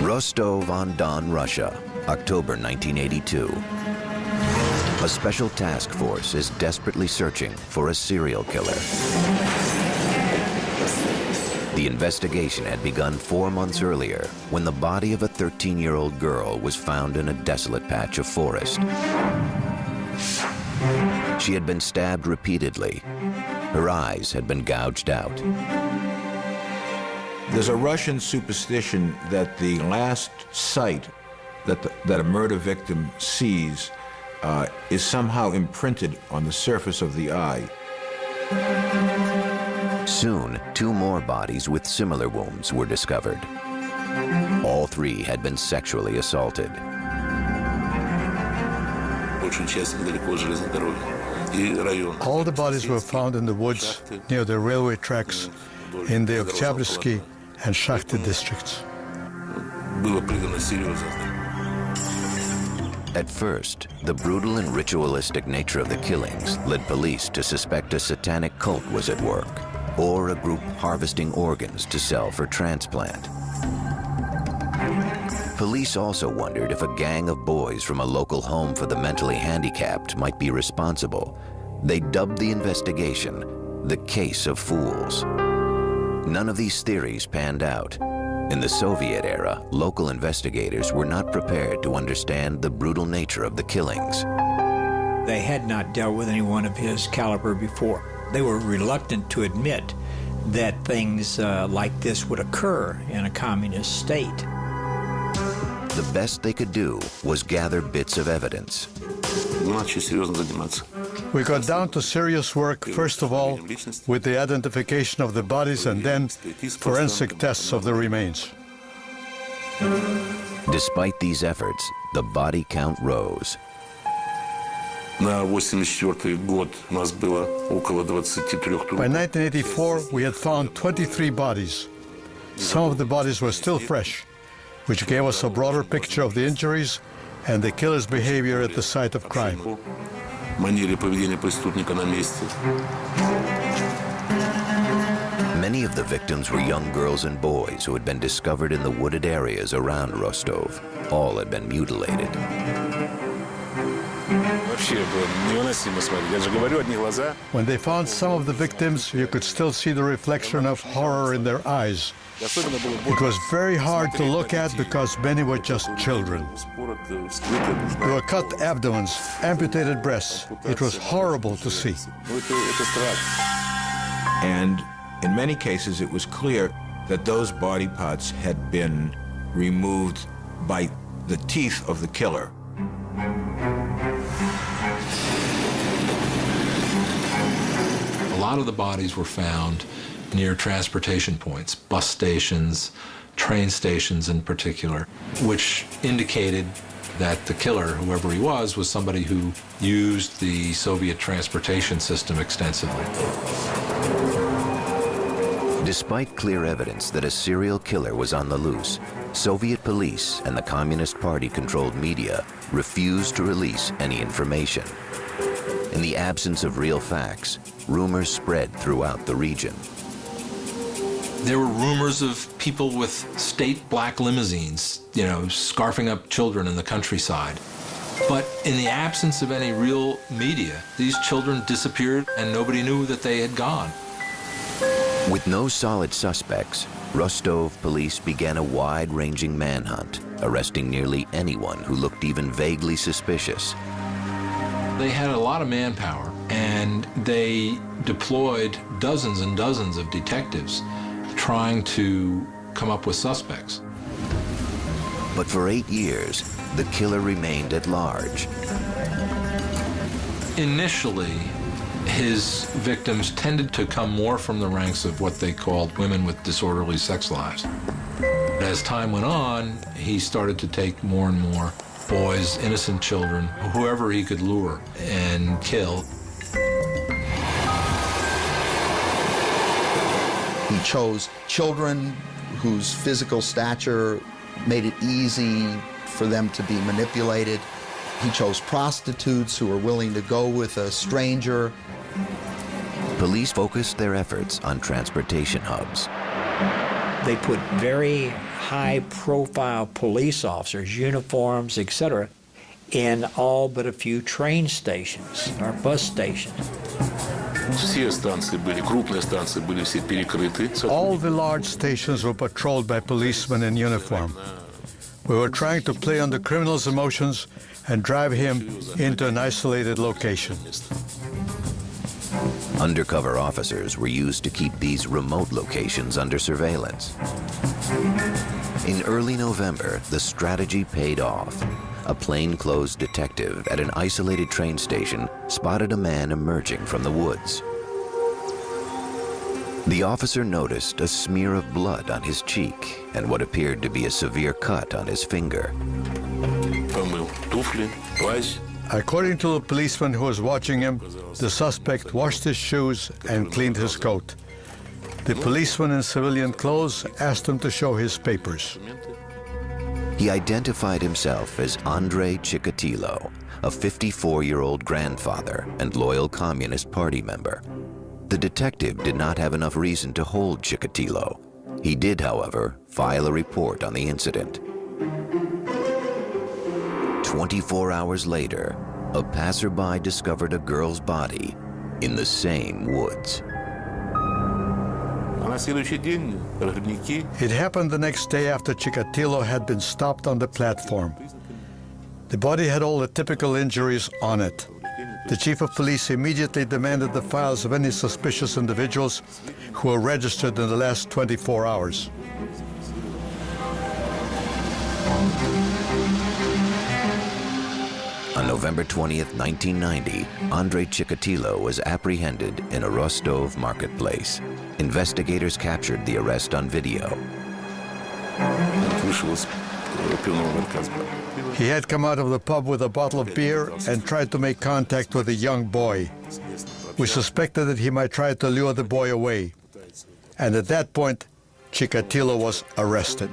Rostov-on-Don, Russia, October 1982. A special task force is desperately searching for a serial killer. The investigation had begun 4 months earlier when the body of a 13-year-old girl was found in a desolate patch of forest. She had been stabbed repeatedly. Her eyes had been gouged out. There's a Russian superstition that the last sight that a murder victim sees is somehow imprinted on the surface of the eye. Soon, 2 more bodies with similar wounds were discovered. All 3 had been sexually assaulted. All the bodies were found in the woods near the railway tracks in the Oktябрьский and Shakhty districts. At first, the brutal and ritualistic nature of the killings led police to suspect a satanic cult was at work, or a group harvesting organs to sell for transplant. Police also wondered if a gang of boys from a local home for the mentally handicapped might be responsible. They dubbed the investigation the Case of Fools. None of these theories panned out. In the Soviet era, local investigators were not prepared to understand the brutal nature of the killings. They had not dealt with anyone of his caliber before. They were reluctant to admit that things like this would occur in a communist state. The best they could do was gather bits of evidence. We got down to serious work, first of all, with the identification of the bodies and then forensic tests of the remains. Despite these efforts, the body count rose. By 1984, we had found 23 bodies. Some of the bodies were still fresh, which gave us a broader picture of the injuries and the killer's behavior at the site of crime. Many of the victims were young girls and boys who had been discovered in the wooded areas around Rostov. All had been mutilated. When they found some of the victims, you could still see the reflection of horror in their eyes. It was very hard to look at because many were just children. There were cut abdomens, amputated breasts. It was horrible to see. And in many cases, it was clear that those body parts had been removed by the teeth of the killer. A lot of the bodies were found near transportation points, bus stations, train stations in particular, which indicated that the killer, whoever he was somebody who used the Soviet transportation system extensively. Despite clear evidence that a serial killer was on the loose, Soviet police and the Communist Party-controlled media refused to release any information. In the absence of real facts, rumors spread throughout the region. There were rumors of people with state black limousines, scarfing up children in the countryside. But in the absence of any real media, these children disappeared and nobody knew that they had gone. With no solid suspects, Rostov police began a wide-ranging manhunt, arresting nearly anyone who looked even vaguely suspicious. They had a lot of manpower, and they deployed dozens and dozens of detectives trying to come up with suspects. But for 8 years, the killer remained at large. Initially, his victims tended to come more from the ranks of what they called women with disorderly sex lives. As time went on, he started to take more and more boys, innocent children, whoever he could lure and kill. He chose children whose physical stature made it easy for them to be manipulated. He chose prostitutes who were willing to go with a stranger. Police focused their efforts on transportation hubs. They put very high-profile police officers, uniforms, etc., in all but a few train stations or bus stations. All the large stations were patrolled by policemen in uniform. We were trying to play on the criminal's emotions and drive him into an isolated location. Undercover officers were used to keep these remote locations under surveillance. In early November, the strategy paid off. A plainclothes detective at an isolated train station spotted a man emerging from the woods. The officer noticed a smear of blood on his cheek and what appeared to be a severe cut on his finger. According to the policeman who was watching him, the suspect washed his shoes and cleaned his coat. The policeman in civilian clothes asked him to show his papers. He identified himself as Andrei Chikatilo, a 54-year-old grandfather and loyal Communist Party member. The detective did not have enough reason to hold Chikatilo. He did, however, file a report on the incident. 24 hours later, a passerby discovered a girl's body in the same woods. It happened the next day after Chikatilo had been stopped on the platform. The body had all the typical injuries on it. The chief of police immediately demanded the files of any suspicious individuals who were registered in the last 24 hours. On November 20th, 1990, Andrei Chikatilo was apprehended in a Rostov marketplace. Investigators captured the arrest on video. He had come out of the pub with a bottle of beer and tried to make contact with a young boy. We suspected that he might try to lure the boy away. And at that point, Chikatilo was arrested.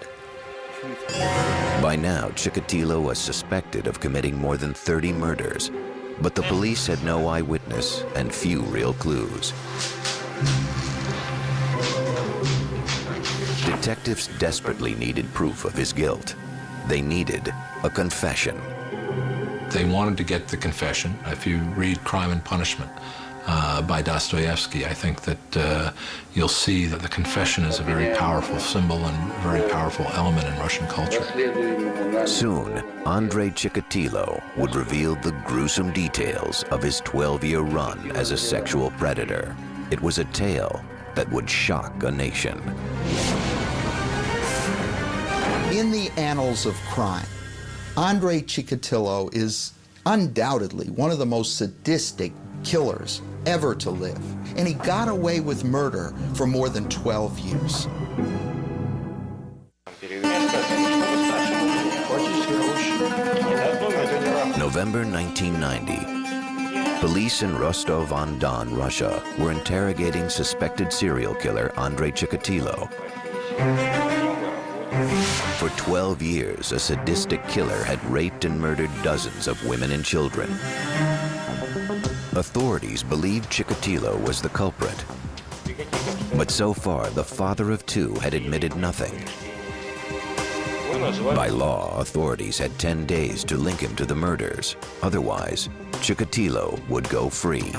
By now, Chikatilo was suspected of committing more than 30 murders, but the police had no eyewitness and few real clues. Detectives desperately needed proof of his guilt. They needed a confession. They wanted to get the confession. If you read Crime and Punishment by Dostoevsky, I think that you'll see that the confession is a very powerful symbol and very powerful element in Russian culture. Soon, Andrei Chikatilo would reveal the gruesome details of his 12-year run as a sexual predator. It was a tale that would shock a nation. In the annals of crime, Andrei Chikatilo is undoubtedly one of the most sadistic killers ever to live. And he got away with murder for more than 12 years. November 1990. Police in Rostov-on-Don, Russia, were interrogating suspected serial killer Andrei Chikatilo. For 12 years, a sadistic killer had raped and murdered dozens of women and children. Authorities believed Chikatilo was the culprit. But so far, the father of two had admitted nothing. By law, authorities had 10 days to link him to the murders. Otherwise, Chikatilo would go free.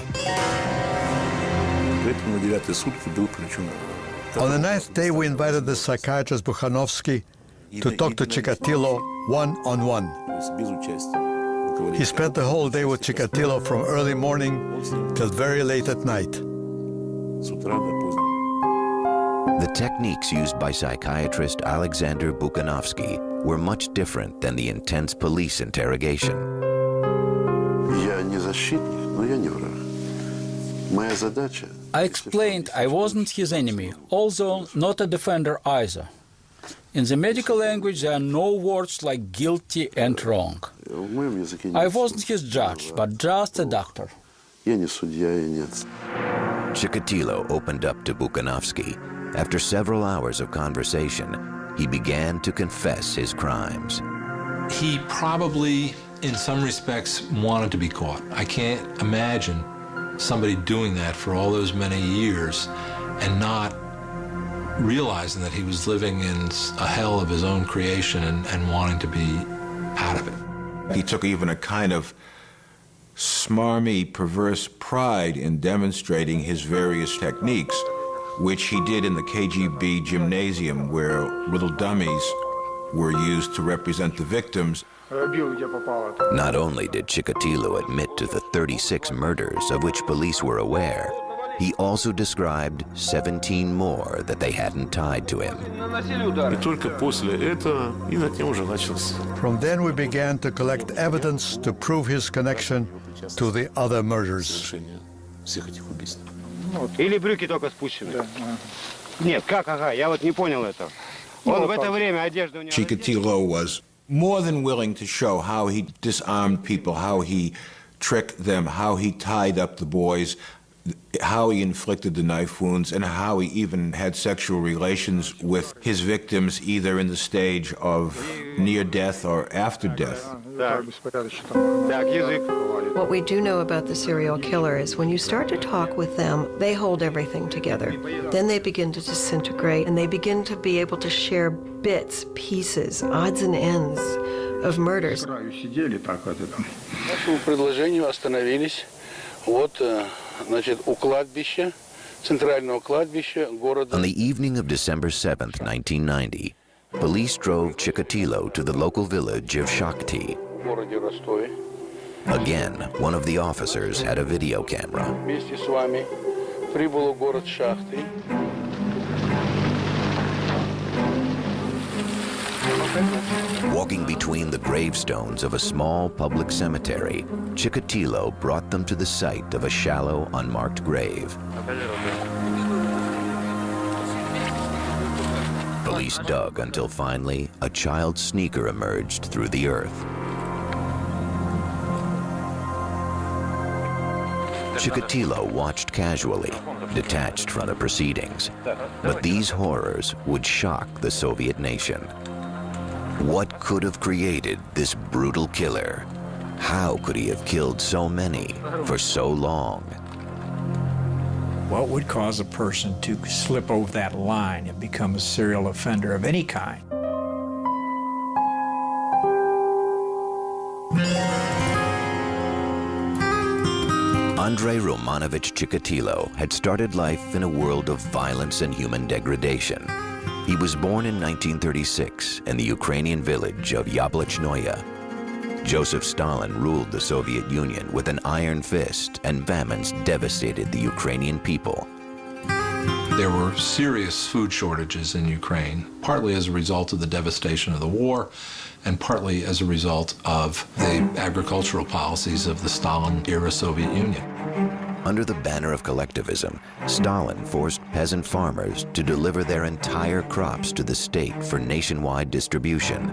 On the 9th day, we invited the psychiatrist Bukhanovsky to talk to Chikatilo one-on-one. He spent the whole day with Chikatilo from early morning till very late at night. The techniques used by psychiatrist Alexander Bukhanovsky were much different than the intense police interrogation. I explained I wasn't his enemy, although not a defender either. In the medical language, there are no words like guilty and wrong. I wasn't his judge, but just a doctor. Chikatilo opened up to Bukhanovsky. After several hours of conversation, he began to confess his crimes. He probably, in some respects, wanted to be caught. I can't imagine somebody doing that for all those many years and not realizing that he was living in a hell of his own creation and wanting to be out of it. He took even a kind of smarmy, perverse pride in demonstrating his various techniques, which he did in the KGB gymnasium, where little dummies were used to represent the victims. Not only did Chikatilo admit to the 36 murders of which police were aware, he also described 17 more that they hadn't tied to him. From then we began to collect evidence to prove his connection to the other murders. Или брюки только спущены? Нет, как, ага, я вот не понял этого. Он в это время одежду у него... Chikatilo was more than willing to show how he disarmed people, how he tricked them, how he tied up the boys, how he inflicted the knife wounds, and how he even had sexual relations with his victims, either in the stage of near death or after death. What we do know about the serial killer is when you start to talk with them, they hold everything together. Then they begin to disintegrate, and they begin to be able to share bits, pieces, odds and ends of murders. Нашему предложению остановились вот, значит, у кладбища, центрального кладбища города. On the evening of December 7th, 1990, police drove Chikatilo to the local village of Shakhty. В городе Ростове. Again, one of the officers had a video camera. Вместе с вами прибыл в город Шахты. Walking between the gravestones of a small public cemetery, Chikatilo brought them to the site of a shallow, unmarked grave. Police dug until finally a child's sneaker emerged through the earth. Chikatilo watched casually, detached from the proceedings. But these horrors would shock the Soviet nation. What could have created this brutal killer? How could he have killed so many for so long? What would cause a person to slip over that line and become a serial offender of any kind? Andrei Romanovich Chikatilo had started life in a world of violence and human degradation. He was born in 1936 in the Ukrainian village of Yablachnoye. Joseph Stalin ruled the Soviet Union with an iron fist, and famines devastated the Ukrainian people. There were serious food shortages in Ukraine, partly as a result of the devastation of the war, and partly as a result of the agricultural policies of the Stalin-era Soviet Union. Under the banner of collectivism, Stalin forced peasant farmers to deliver their entire crops to the state for nationwide distribution.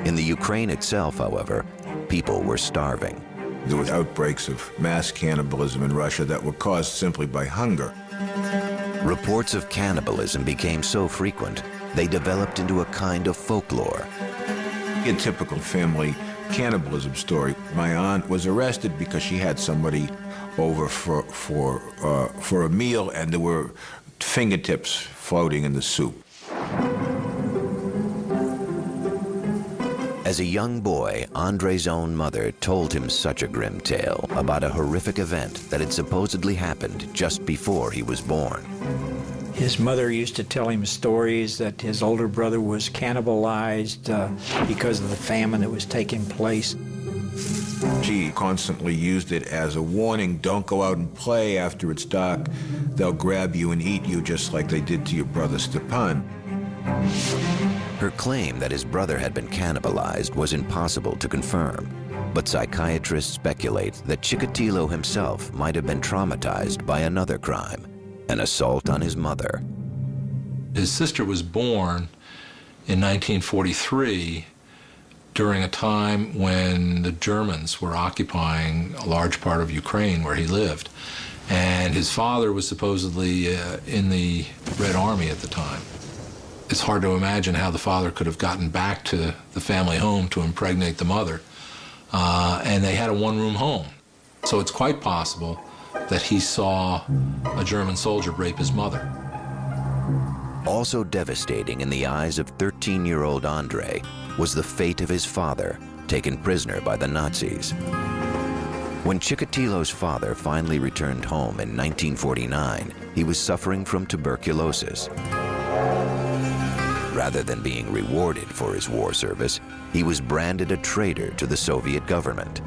In the Ukraine itself, however, people were starving. There were outbreaks of mass cannibalism in Russia that were caused simply by hunger. Reports of cannibalism became so frequent, they developed into a kind of folklore. A typical family cannibalism story. My aunt was arrested because she had somebody over for a meal, and there were fingertips floating in the soup. As a young boy, Andrei's own mother told him such a grim tale about a horrific event that had supposedly happened just before he was born. His mother used to tell him stories that his older brother was cannibalized because of the famine that was taking place. She constantly used it as a warning: don't go out and play after it's dark. They'll grab you and eat you just like they did to your brother Stepan. Her claim that his brother had been cannibalized was impossible to confirm, but psychiatrists speculate that Chikatilo himself might have been traumatized by another crime, an assault on his mother. His sister was born in 1943 during a time when the Germans were occupying a large part of Ukraine where he lived. And his father was supposedly in the Red Army at the time. It's hard to imagine how the father could have gotten back to the family home to impregnate the mother. And they had a one-room home. So it's quite possible that he saw a German soldier rape his mother. Also devastating in the eyes of 13-year-old Andrei was the fate of his father, taken prisoner by the Nazis. When Chikatilo's father finally returned home in 1949, he was suffering from tuberculosis. Rather than being rewarded for his war service, he was branded a traitor to the Soviet government.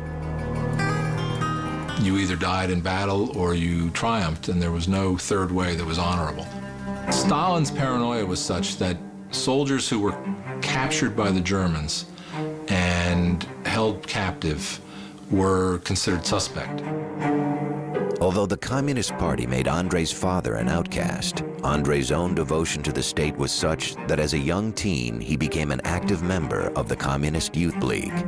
You either died in battle or you triumphed, and there was no third way that was honorable. Stalin's paranoia was such that soldiers who were captured by the Germans and held captive were considered suspect. Although the Communist Party made Andrei's father an outcast, Andrei's own devotion to the state was such that as a young teen, he became an active member of the Communist Youth League.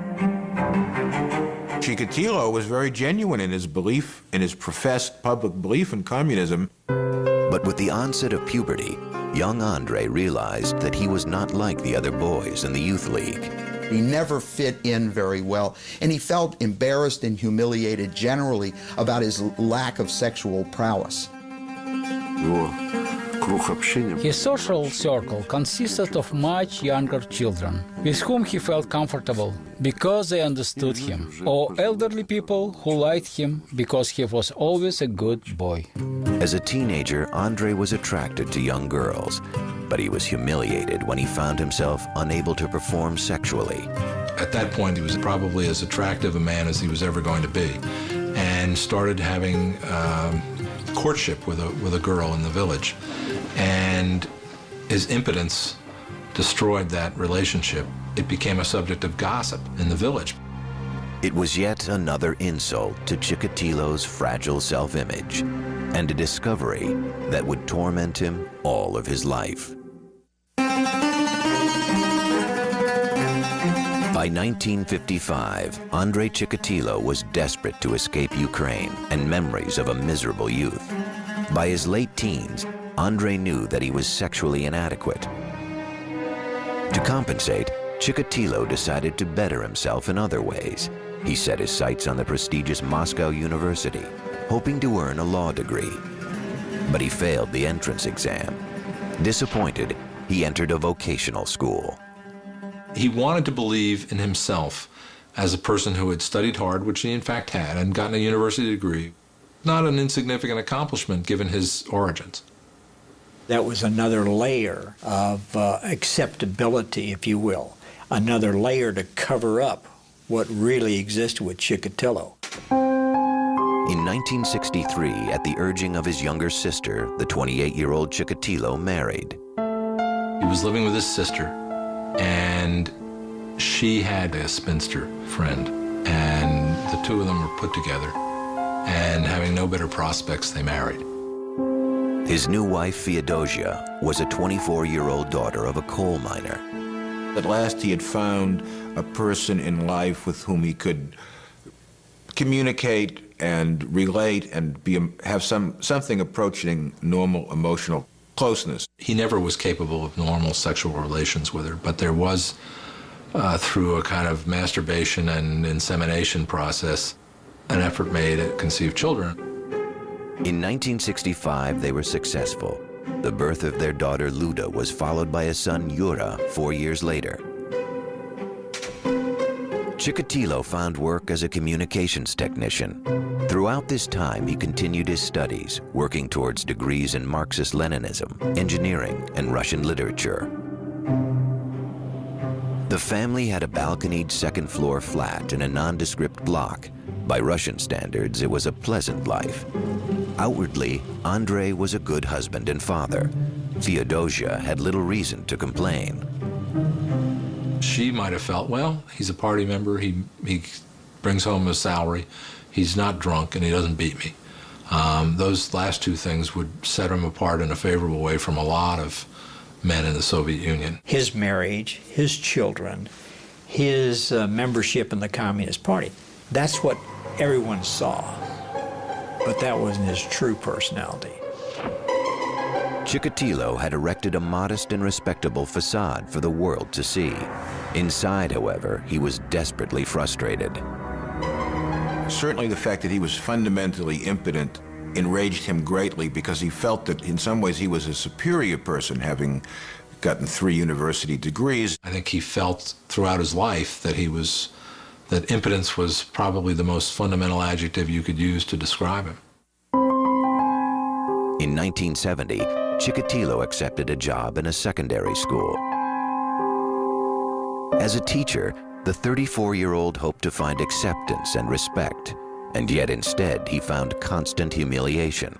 Chikatilo was very genuine in his belief, in his professed public belief in communism. But with the onset of puberty, young Andrei realized that he was not like the other boys in the Youth League. He never fit in very well, and he felt embarrassed and humiliated generally about his lack of sexual prowess. His social circle consisted of much younger children, with whom he felt comfortable because they understood him, or elderly people who liked him because he was always a good boy. As a teenager, Andrei was attracted to young girls, but he was humiliated when he found himself unable to perform sexually. At that point, he was probably as attractive a man as he was ever going to be, and started having courtship with a girl in the village. And his impotence destroyed that relationship. It became a subject of gossip in the village. It was yet another insult to Chikatilo's fragile self-image, and a discovery that would torment him all of his life. By 1955, Andrei Chikatilo was desperate to escape Ukraine and memories of a miserable youth. By his late teens, Andrei knew that he was sexually inadequate. To compensate, Chikatilo decided to better himself in other ways. He set his sights on the prestigious Moscow University, hoping to earn a law degree. But he failed the entrance exam. Disappointed, he entered a vocational school. He wanted to believe in himself as a person who had studied hard, which he in fact had, and gotten a university degree. Not an insignificant accomplishment given his origins. That was another layer of acceptability, if you will, another layer to cover up what really existed with Chikatilo. In 1963, at the urging of his younger sister, the 28-year-old Chikatilo married. He was living with his sister, and she had a spinster friend, and the two of them were put together, and having no better prospects, they married. His new wife, Feodosia, was a 24-year-old daughter of a coal miner. At last he had found a person in life with whom he could communicate and relate and have something approaching normal emotional closeness. He never was capable of normal sexual relations with her, but there was, through a kind of masturbation and insemination process, an effort made to conceive children. In 1965, they were successful. The birth of their daughter, Luda, was followed by a son, Yura, 4 years later. Chikatilo found work as a communications technician. Throughout this time, he continued his studies, working towards degrees in Marxist-Leninism, engineering, and Russian literature. The family had a balconied second-floor flat in a nondescript block. By Russian standards, it was a pleasant life. Outwardly, Andrei was a good husband and father. Feodosia had little reason to complain. She might have felt, well, he's a party member, he brings home his salary, he's not drunk, and he doesn't beat me. Those last two things would set him apart in a favorable way from a lot of men in the Soviet Union. His marriage, his children, his membership in the Communist Party, that's what everyone saw. But that wasn't his true personality. Chikatilo had erected a modest and respectable facade for the world to see. Inside, however, he was desperately frustrated. Certainly the fact that he was fundamentally impotent enraged him greatly because he felt that in some ways he was a superior person, having gotten 3 university degrees. I think he felt throughout his life that that impotence was probably the most fundamental adjective you could use to describe him. In 1970, Chikatilo accepted a job in a secondary school. As a teacher, the 34-year-old hoped to find acceptance and respect, and yet instead he found constant humiliation.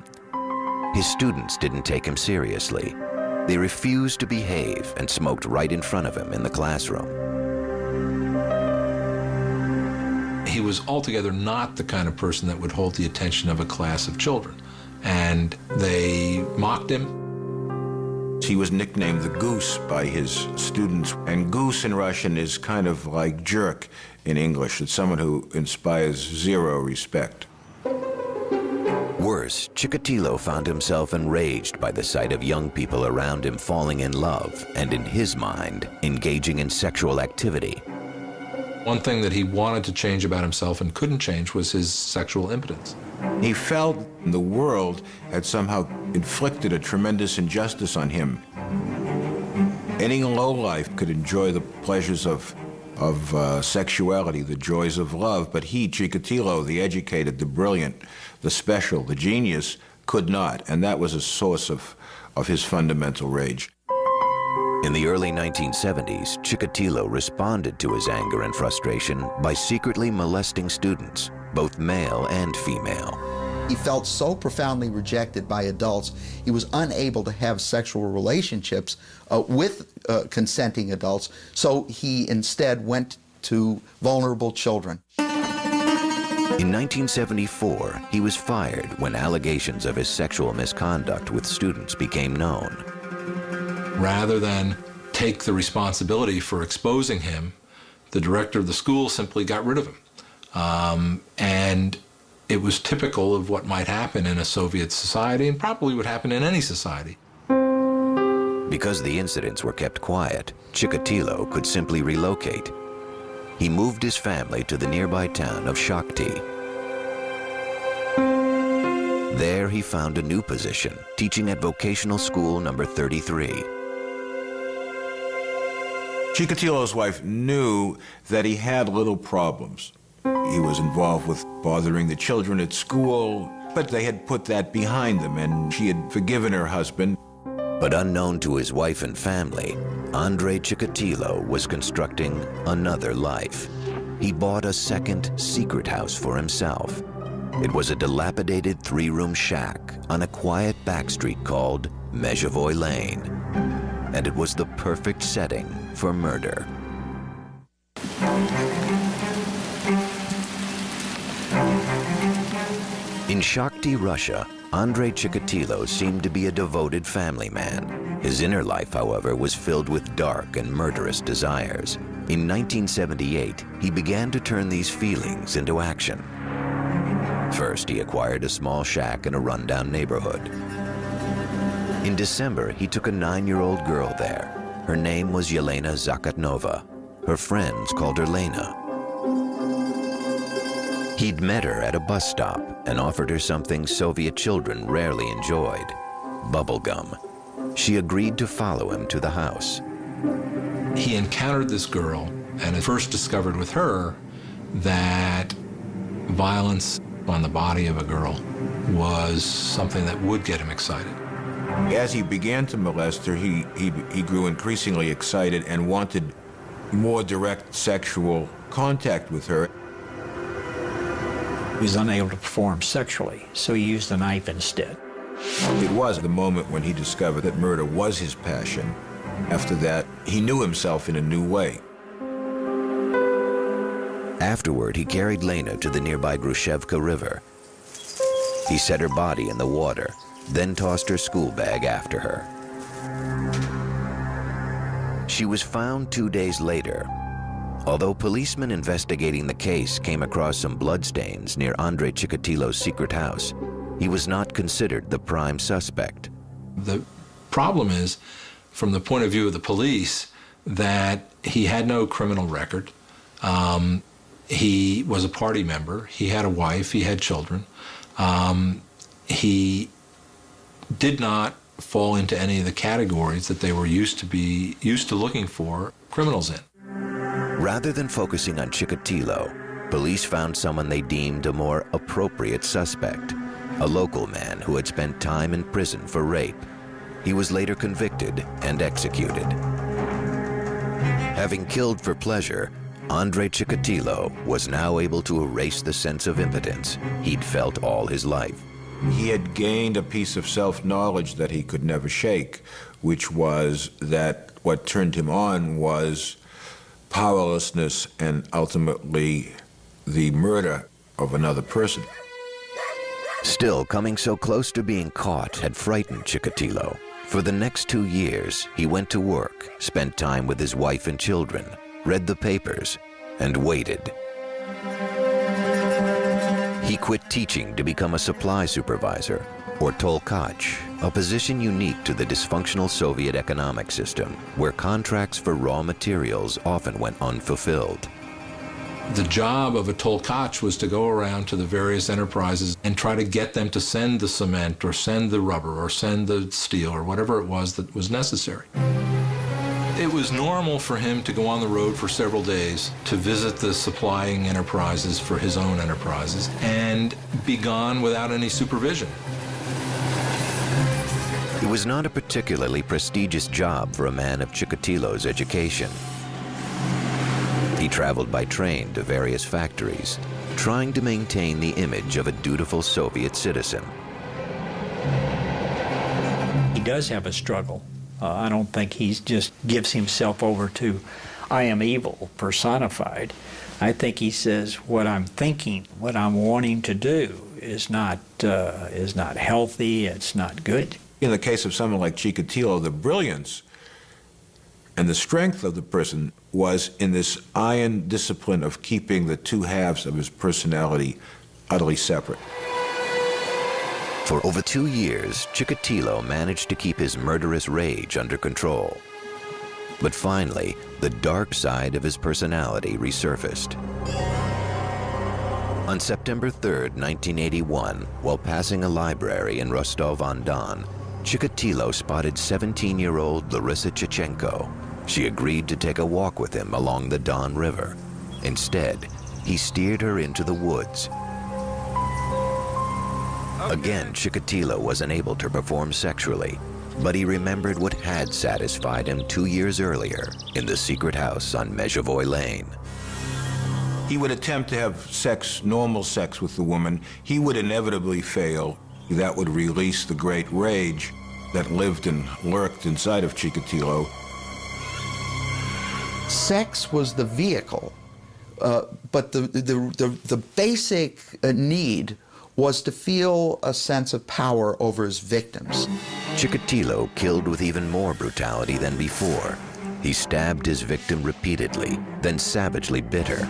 His students didn't take him seriously. They refused to behave and smoked right in front of him in the classroom. He was altogether not the kind of person that would hold the attention of a class of children, and they mocked him. He was nicknamed the Goose by his students, and goose in Russian is kind of like jerk in English. It's someone who inspires zero respect. Worse, Chikatilo found himself enraged by the sight of young people around him falling in love and, in his mind, engaging in sexual activity. One thing that he wanted to change about himself and couldn't change was his sexual impotence. He felt the world had somehow inflicted a tremendous injustice on him. Any lowlife could enjoy the pleasures of sexuality, the joys of love, but he, Chikatilo, the educated, the brilliant, the special, the genius, could not, and that was a source of his fundamental rage. In the early 1970s, Chikatilo responded to his anger and frustration by secretly molesting students, both male and female. He felt so profoundly rejected by adults, he was unable to have sexual relationships with consenting adults, so he instead went to vulnerable children. In 1974, he was fired when allegations of his sexual misconduct with students became known. Rather than take the responsibility for exposing him, the director of the school simply got rid of him. And it was typical of what might happen in a Soviet society and probably would happen in any society. Because the incidents were kept quiet, Chikatilo could simply relocate. He moved his family to the nearby town of Shakhty. There he found a new position, teaching at vocational school number 33. Chikatilo's wife knew that he had little problems. He was involved with bothering the children at school, but they had put that behind them, and she had forgiven her husband. But unknown to his wife and family, Andrei Chikatilo was constructing another life. He bought a second secret house for himself. It was a dilapidated 3-room shack on a quiet back street called Mezhevoy Lane. And it was the perfect setting for murder. In Shakhty, Russia, Andrei Chikatilo seemed to be a devoted family man. His inner life, however, was filled with dark and murderous desires. In 1978, he began to turn these feelings into action. First, he acquired a small shack in a rundown neighborhood. In December, he took a 9-year-old girl there. Her name was Yelena Zakotnova. Her friends called her Lena. He'd met her at a bus stop and offered her something Soviet children rarely enjoyed, bubble gum. She agreed to follow him to the house. He encountered this girl and first discovered with her that violence on the body of a girl was something that would get him excited. As he began to molest her, he grew increasingly excited and wanted more direct sexual contact with her. He was unable to perform sexually, so he used a knife instead. It was the moment when he discovered that murder was his passion. After that, he knew himself in a new way. Afterward, he carried Lena to the nearby Grushevka River. He set her body in the water, then tossed her school bag after her. She was found 2 days later. Although policemen investigating the case came across some bloodstains near Andrei Chikatilo's secret house, he was not considered the prime suspect. The problem is, from the point of view of the police, that he had no criminal record. He was a party member. He had a wife. He had children. he did not fall into any of the categories that they were used to looking for criminals in. Rather than focusing on Chikatilo, police found someone they deemed a more appropriate suspect, a local man who had spent time in prison for rape. He was later convicted and executed. Having killed for pleasure, Andrei Chikatilo was now able to erase the sense of impotence he'd felt all his life. He had gained a piece of self-knowledge that he could never shake, which was that what turned him on was powerlessness and ultimately the murder of another person. Still, coming so close to being caught had frightened Chikatilo. For the next 2 years, he went to work, spent time with his wife and children, read the papers, and waited. He quit teaching to become a supply supervisor, or tolkach, a position unique to the dysfunctional Soviet economic system, where contracts for raw materials often went unfulfilled. The job of a tolkach was to go around to the various enterprises and try to get them to send the cement or send the rubber or send the steel or whatever it was that was necessary. It was normal for him to go on the road for several days to visit the supplying enterprises for his own enterprises and be gone without any supervision. It was not a particularly prestigious job for a man of Chikatilo's education. He traveled by train to various factories, trying to maintain the image of a dutiful Soviet citizen. He does have a struggle. I don't think he just gives himself over to, I am evil, personified. I think he says, what I'm thinking, what I'm wanting to do is not healthy, it's not good. In the case of someone like Chikatilo, the brilliance and the strength of the person was in this iron discipline of keeping the two halves of his personality utterly separate. For over 2 years, Chikatilo managed to keep his murderous rage under control. But finally, the dark side of his personality resurfaced. On September 3rd, 1981, while passing a library in Rostov-on-Don, Chikatilo spotted 17-year-old Larissa Chechenko. She agreed to take a walk with him along the Don River. Instead, he steered her into the woods. Again, Chikatilo was unable to perform sexually, but he remembered what had satisfied him 2 years earlier in the secret house on Mezhevoy Lane. He would attempt to have sex, normal sex with the woman. He would inevitably fail. That would release the great rage that lived and lurked inside of Chikatilo. Sex was the vehicle, but the basic need was to feel a sense of power over his victims. Chikatilo killed with even more brutality than before. He stabbed his victim repeatedly, then savagely bit her.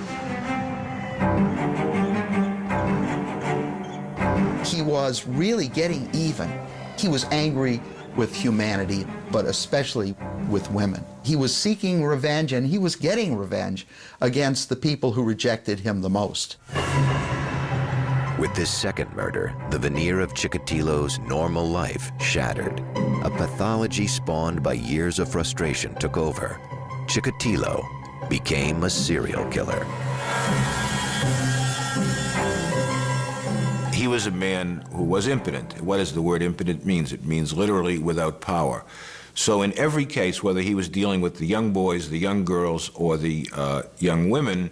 He was really getting even. He was angry with humanity, but especially with women. He was seeking revenge, and he was getting revenge against the people who rejected him the most. With this second murder, the veneer of Chikatilo's normal life shattered. A pathology spawned by years of frustration took over. Chikatilo became a serial killer. He was a man who was impotent. What does the word impotent mean? It means literally without power. So in every case, whether he was dealing with the young boys, the young girls, or the young women,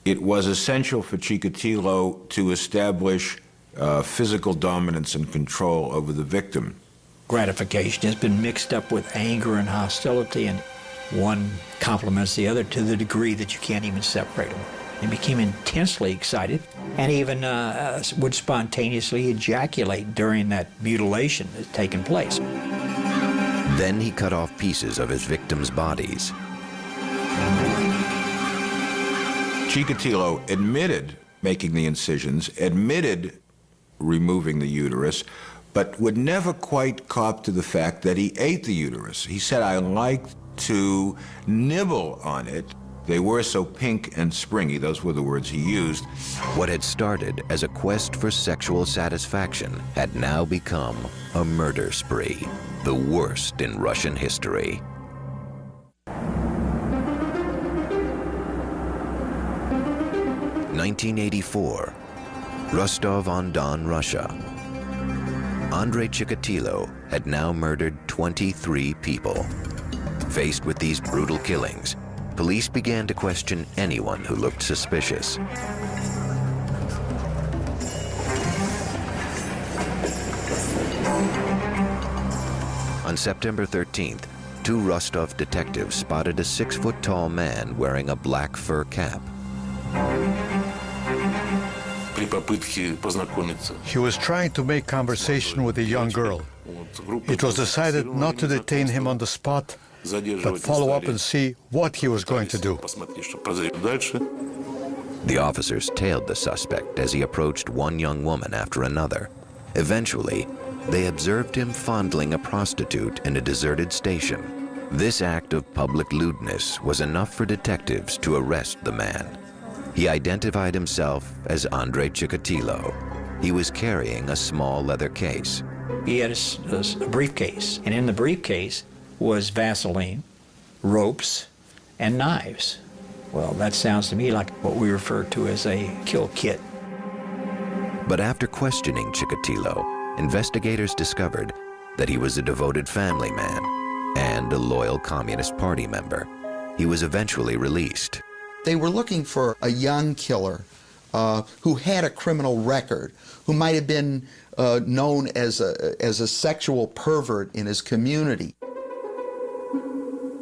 it was essential for Chikatilo to establish physical dominance and control over the victim. Gratification has been mixed up with anger and hostility, and one complements the other to the degree that you can't even separate them. He became intensely excited and even would spontaneously ejaculate during that mutilation that had taken place. Then he cut off pieces of his victims' bodies. Chikatilo admitted making the incisions, admitted removing the uterus, but would never quite cop to the fact that he ate the uterus. He said, I liked to nibble on it. They were so pink and springy, those were the words he used. What had started as a quest for sexual satisfaction had now become a murder spree, the worst in Russian history. (1984), Rostov-on-Don, Russia. Andrei Chikatilo had now murdered 23 people. Faced with these brutal killings, police began to question anyone who looked suspicious. On September 13th, 2 Rostov detectives spotted a 6-foot-tall man wearing a black fur cap. He was trying to make conversation with a young girl. It was decided not to detain him on the spot, but follow up and see what he was going to do. The officers tailed the suspect as he approached one young woman after another. Eventually, they observed him fondling a prostitute in a deserted station. This act of public lewdness was enough for detectives to arrest the man. He identified himself as Andrei Chikatilo. He was carrying a small leather case. He had a briefcase, and in the briefcase was Vaseline, ropes, and knives. Well, that sounds to me like what we refer to as a kill kit. But after questioning Chikatilo, investigators discovered that he was a devoted family man and a loyal Communist Party member. He was eventually released. They were looking for a young killer who had a criminal record, who might have been known as a sexual pervert in his community.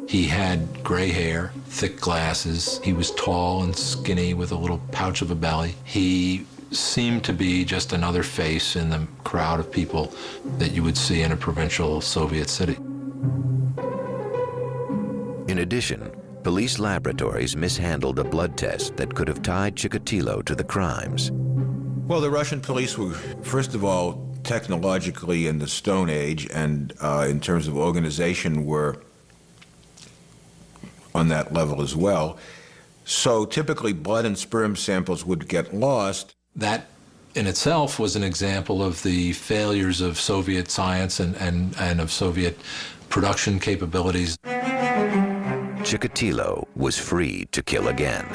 He had gray hair, thick glasses. He was tall and skinny with a little pouch of a belly. He seemed to be just another face in the crowd of people that you would see in a provincial Soviet city. In addition, police laboratories mishandled a blood test that could have tied Chikatilo to the crimes. Well, the Russian police were, first of all, technologically in the Stone Age, and in terms of organization were on that level as well. So typically blood and sperm samples would get lost. That in itself was an example of the failures of Soviet science and of Soviet production capabilities. Chikatilo was free to kill again.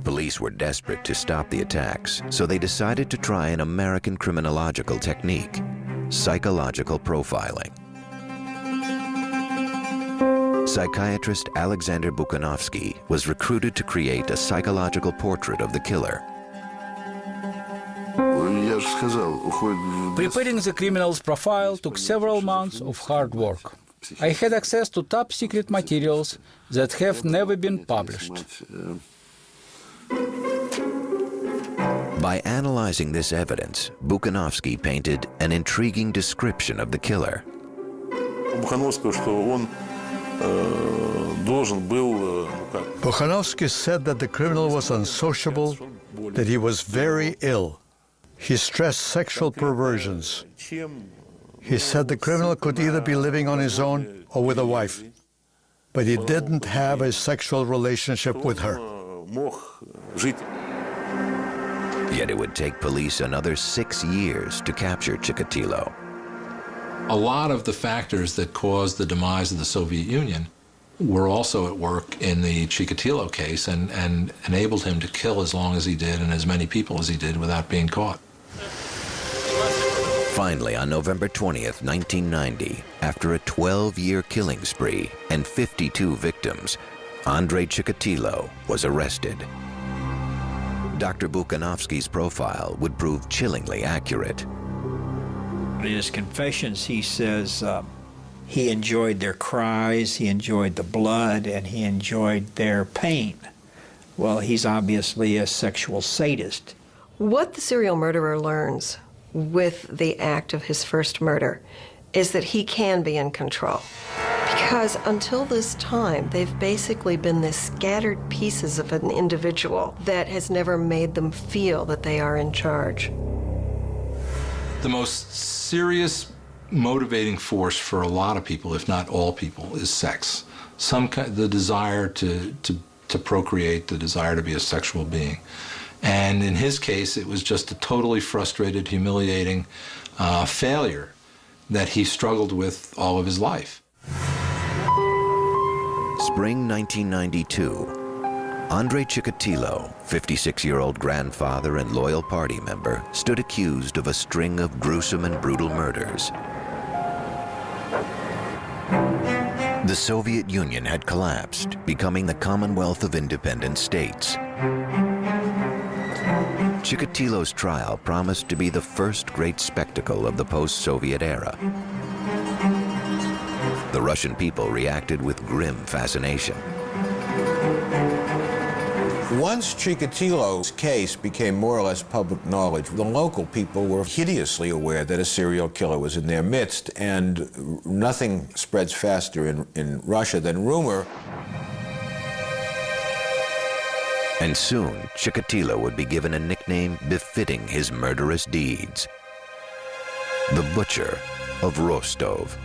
Police were desperate to stop the attacks, so they decided to try an American criminological technique, psychological profiling. Psychiatrist Alexander Buchanovsky was recruited to create a psychological portrait of the killer. Preparing the criminal's profile took several months of hard work. I had access to top secret materials that have never been published. By analyzing this evidence, Buchanovsky painted an intriguing description of the killer. Buchanovsky said that the criminal was unsociable, that he was very ill. He stressed sexual perversions. He said the criminal could either be living on his own or with a wife, but he didn't have a sexual relationship with her. Yet it would take police another 6 years to capture Chikatilo. A lot of the factors that caused the demise of the Soviet Union were also at work in the Chikatilo case and enabled him to kill as long as he did and as many people as he did without being caught. Finally, on November 20th, 1990, after a 12-year killing spree and 52 victims, Andrei Chikatilo was arrested. Dr. Buchanovsky's profile would prove chillingly accurate. In his confessions, he says he enjoyed their cries, he enjoyed the blood, and he enjoyed their pain. Well, he's obviously a sexual sadist. What the serial murderer learns with the act of his first murder is that he can be in control. Because until this time, they've basically been the scattered pieces of an individual that has never made them feel that they are in charge. The most serious motivating force for a lot of people, if not all people, is sex. the desire to procreate, the desire to be a sexual being. And in his case, it was just a totally frustrated, humiliating failure that he struggled with all of his life. Spring 1992. Andrei Chikatilo, 56-year-old grandfather and loyal party member, stood accused of a string of gruesome and brutal murders. The Soviet Union had collapsed, becoming the Commonwealth of Independent States. Chikatilo's trial promised to be the first great spectacle of the post-Soviet era. The Russian people reacted with grim fascination. Once Chikatilo's case became more or less public knowledge, the local people were hideously aware that a serial killer was in their midst, and nothing spreads faster in Russia than rumor. And soon, Chikatilo would be given a nickname befitting his murderous deeds: the Butcher of Rostov.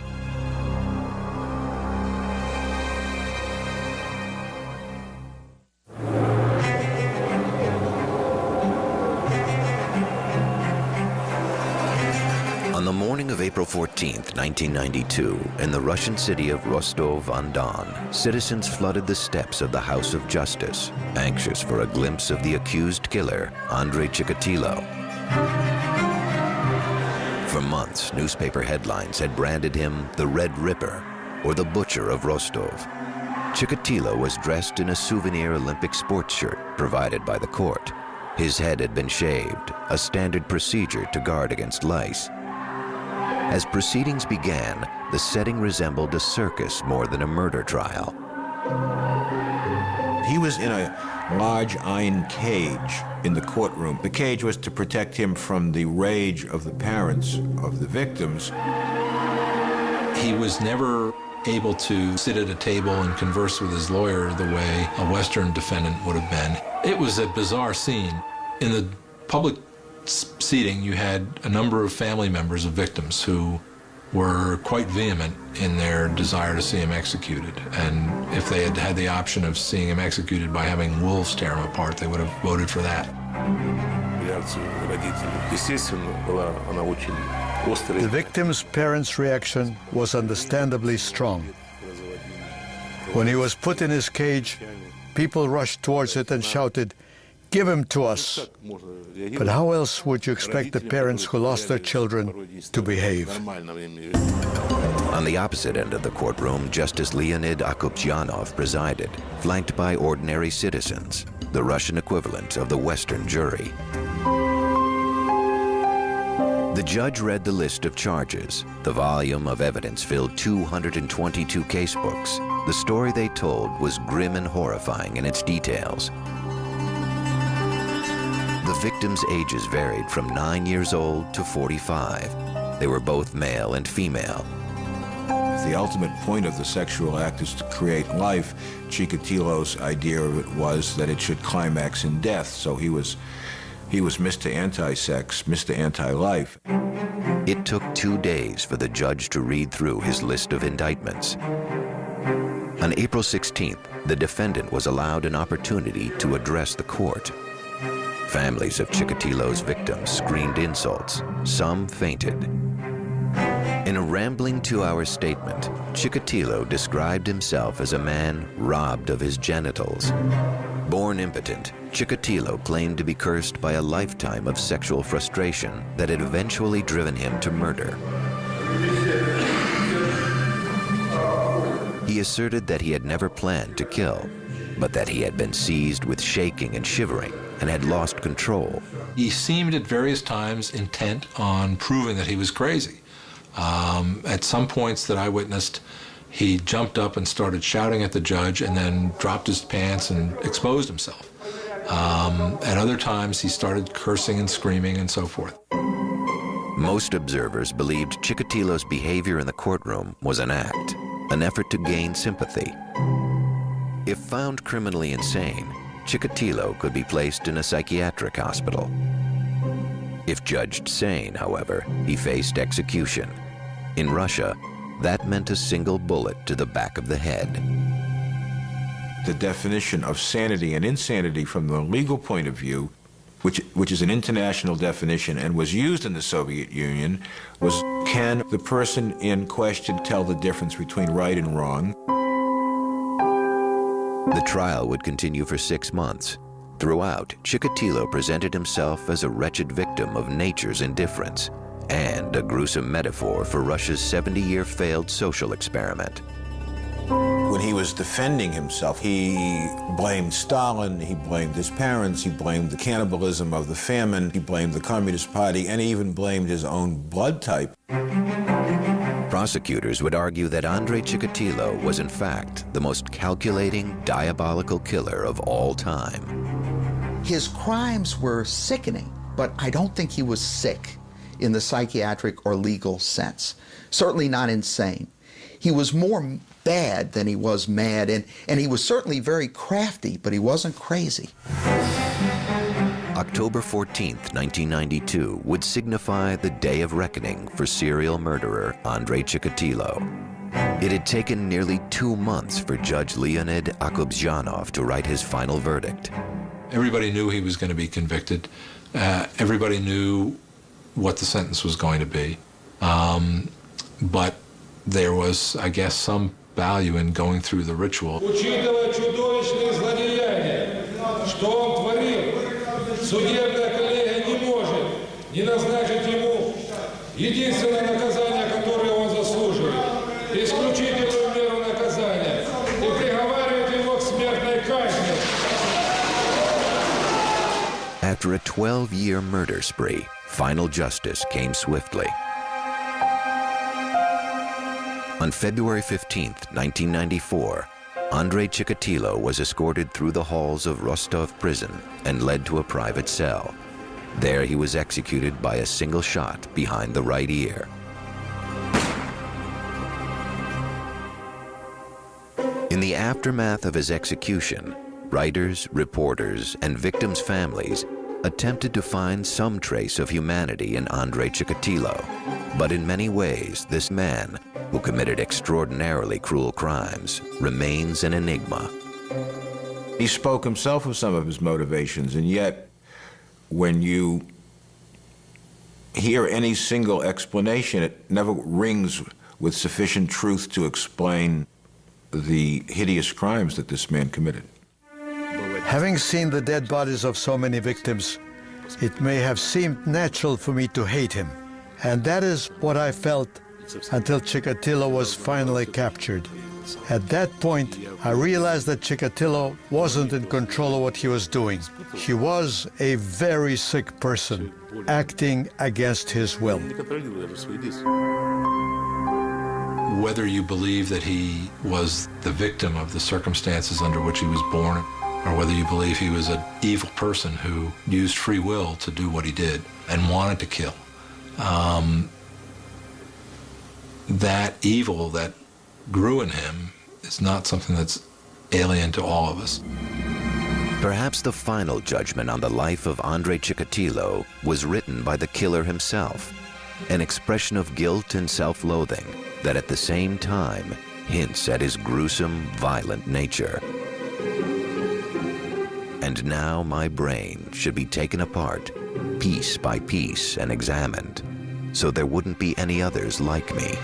On the morning of April 14th, 1992, in the Russian city of Rostov-on-Don, citizens flooded the steps of the House of Justice, anxious for a glimpse of the accused killer, Andrei Chikatilo. For months, newspaper headlines had branded him the Red Ripper, or the Butcher of Rostov. Chikatilo was dressed in a souvenir Olympic sports shirt provided by the court. His head had been shaved, a standard procedure to guard against lice. As proceedings began, the setting resembled a circus more than a murder trial. He was in a large iron cage in the courtroom. The cage was to protect him from the rage of the parents of the victims. He was never able to sit at a table and converse with his lawyer the way a Western defendant would have been. It was a bizarre scene. In the public seating, you had a number of family members of victims who were quite vehement in their desire to see him executed. And if they had had the option of seeing him executed by having wolves tear him apart, they would have voted for that. The victim's parents' reaction was understandably strong. When he was put in his cage, people rushed towards it and shouted, "Give him to us." But how else would you expect the parents who lost their children to behave? On the opposite end of the courtroom, Justice Leonid Akopyanov presided, flanked by ordinary citizens, the Russian equivalent of the Western jury. The judge read the list of charges. The volume of evidence filled 222 casebooks. The story they told was grim and horrifying in its details. The victims' ages varied from 9 years old to 45. They were both male and female. The ultimate point of the sexual act is to create life. Chikatilo's idea of it was that it should climax in death, so he was Mr. Anti-Sex, Mr. Anti-Life. It took 2 days for the judge to read through his list of indictments. On April 16th, the defendant was allowed an opportunity to address the court. Families of Chikatilo's victims screamed insults. Some fainted. In a rambling 2-hour statement, Chikatilo described himself as a man robbed of his genitals. Born impotent, Chikatilo claimed to be cursed by a lifetime of sexual frustration that had eventually driven him to murder. He asserted that he had never planned to kill, but that he had been seized with shaking and shivering and had lost control. He seemed at various times intent on proving that he was crazy. At some points that I witnessed, he jumped up and started shouting at the judge and then dropped his pants and exposed himself. At other times, he started cursing and screaming and so forth. Most observers believed Chikatilo's behavior in the courtroom was an act, an effort to gain sympathy. If found criminally insane, Chikatilo could be placed in a psychiatric hospital. If judged sane, however, he faced execution. In Russia, that meant a single bullet to the back of the head. the definition of sanity and insanity from the legal point of view, which is an international definition and was used in the Soviet Union, was can the person in question tell the difference between right and wrong? The trial would continue for 6 months. Throughout, Chikatilo presented himself as a wretched victim of nature's indifference and a gruesome metaphor for Russia's 70-year failed social experiment. When he was defending himself, he blamed Stalin, he blamed his parents, he blamed the cannibalism of the famine, he blamed the Communist Party, and he even blamed his own blood type. Prosecutors would argue that Andrei Chikatilo was in fact the most calculating, diabolical killer of all time. His crimes were sickening, but I don't think he was sick in the psychiatric or legal sense. Certainly not insane. He was more bad than he was mad, and he was certainly very crafty, but he wasn't crazy. October 14th, 1992 would signify the day of reckoning for serial murderer Andrei Chikatilo. It had taken nearly 2 months for Judge Leonid Akobzhanov to write his final verdict. Everybody knew he was going to be convicted. Everybody knew what the sentence was going to be. But there was, I guess, some value in going through the ritual. Учитывая чудовищные злодеяния, что он творил, судебная коллегия не может не назначить ему единственное наказание, которое он заслуживает, исключительную меру наказания, и приговаривает его к смертной казни. After a 12-year murder spree, final justice came swiftly. On February 15, 1994, Andrei Chikatilo was escorted through the halls of Rostov prison and led to a private cell. There he was executed by a single shot behind the right ear. In the aftermath of his execution, writers, reporters, and victims' families attempted to find some trace of humanity in Andrei Chikatilo. But in many ways, this man, who committed extraordinarily cruel crimes, remains an enigma. He spoke himself of some of his motivations, and yet when you hear any single explanation, it never rings with sufficient truth to explain the hideous crimes that this man committed. Having seen the dead bodies of so many victims, it may have seemed natural for me to hate him. And that is what I felt until Chikatilo was finally captured. At that point, I realized that Chikatilo wasn't in control of what he was doing. He was a very sick person, acting against his will. Whether you believe that he was the victim of the circumstances under which he was born, or whether you believe he was an evil person who used free will to do what he did and wanted to kill, that evil that grew in him is not something that's alien to all of us. Perhaps the final judgment on the life of Andrei Chikatilo was written by the killer himself, an expression of guilt and self-loathing that at the same time hints at his gruesome, violent nature. And now my brain should be taken apart, piece by piece, and examined, so there wouldn't be any others like me.